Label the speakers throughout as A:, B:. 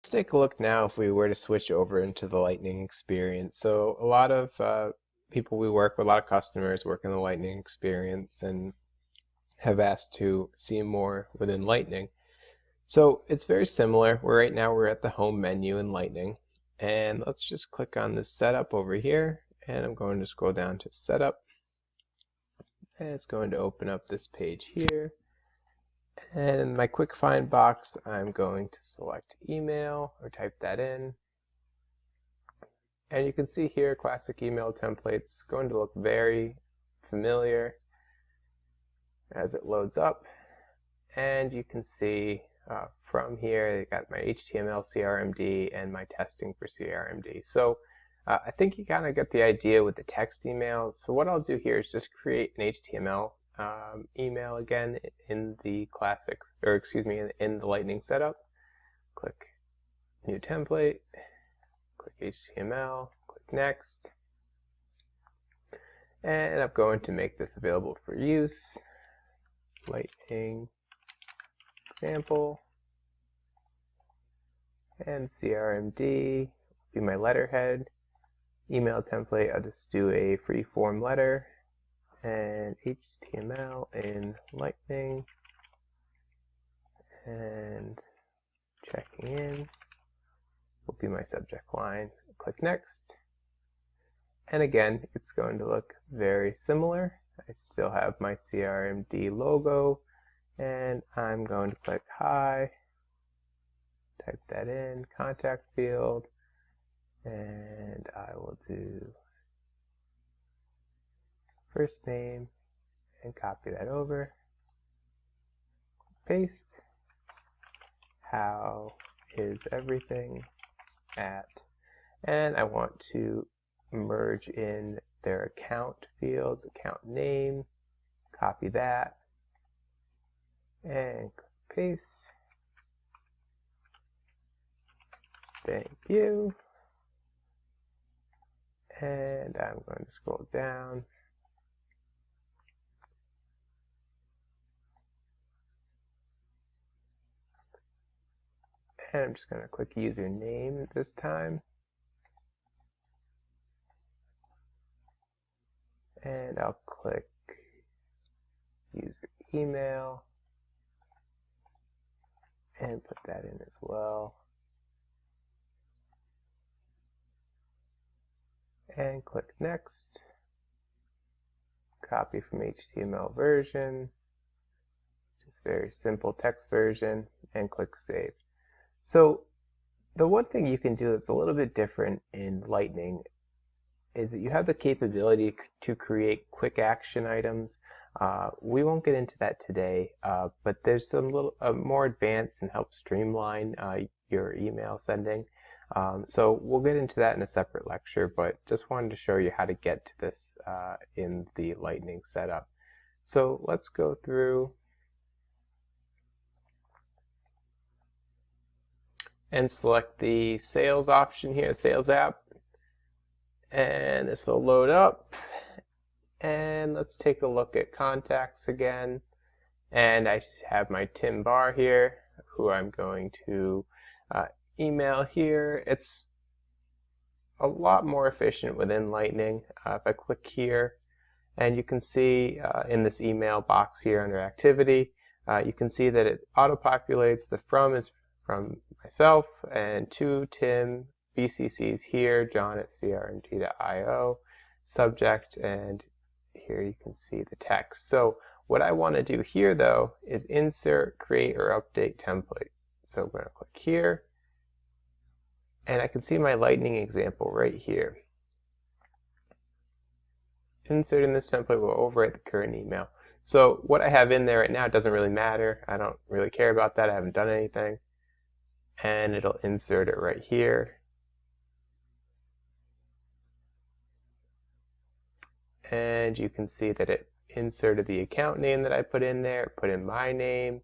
A: Let's take a look now if we were to switch over into the Lightning experience. So a lot of people we work with, a lot of customers work in the Lightning experience and have asked to see more within Lightning. So it's very similar. Right now we're at the home menu in Lightning. And let's just click on this setup over here. And I'm going to scroll down to setup. And it's going to open up this page here. And in my quick find box, I'm going to select email or type that in. And you can see here classic email templates going to look very familiar as it loads up. And you can see from here, I got my HTML CRMD and my testing for CRMD. So I think you kind of get the idea with the text email. So what I'll do here is just create an HTML email again in the classics, or excuse me, in the Lightning setup. Click new template, click HTML, click next, and I'm going to make this available for use. Lightning example, and CRMD will be my letterhead. Email template, I'll just do a free form letter. And HTML in Lightning, and checking in will be my subject line. Click next, and again it's going to look very similar. I still have my CRMD logo, and I'm going to click hi, type that in, contact field, and I will do first name and copy that over, paste, how is everything at, and I want to merge in their account fields, account name, copy that, and paste, thank you, and I'm going to scroll down. And I'm just going to click username this time. And I'll click user email and put that in as well. And click next. Copy from HTML version. Just very simple text version, and click save. So the one thing you can do that's a little bit different in Lightning is that you have the capability to create quick action items. We won't get into that today, but there's some little more advanced and help streamline your email sending. So we'll get into that in a separate lecture, but just wanted to show you how to get to this in the Lightning setup. So let's go through and select the sales option here, sales app, and this will load up. And let's take a look at contacts again, and I have my Tim Barr here, who I'm going to email here. It's a lot more efficient within Lightning. If I click here, and you can see in this email box here under activity, you can see that it auto-populates. The from is from myself, and to Tim, BCC's here, John at crmd.io, subject, and here you can see the text. So what I want to do here though is insert, create, or update template. So I'm going to click here, and I can see my Lightning example right here. Inserting this template will overwrite the current email. So what I have in there right now doesn't really matter. I don't really care about that. I haven't done anything. And it'll insert it right here. And you can see that it inserted the account name that I put in there, put in my name,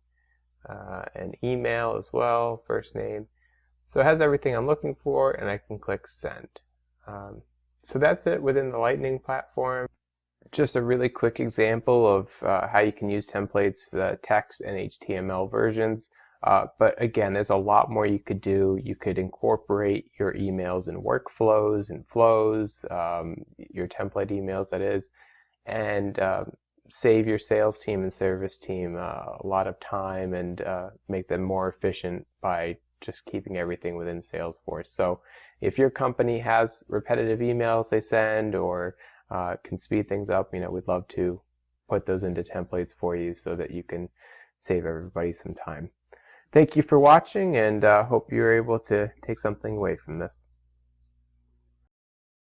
A: an email as well, first name. So it has everything I'm looking for, and I can click send. So that's it within the Lightning platform. Just a really quick example of how you can use templates, text and HTML versions. But again, there's a lot more you could do. You could incorporate your emails in workflows and flows, your template emails, that is, and save your sales team and service team a lot of time and make them more efficient by just keeping everything within Salesforce. So if your company has repetitive emails they send or can speed things up, we'd love to put those into templates for you so that you can save everybody some time. Thank you for watching, and hope you're able to take something away from this.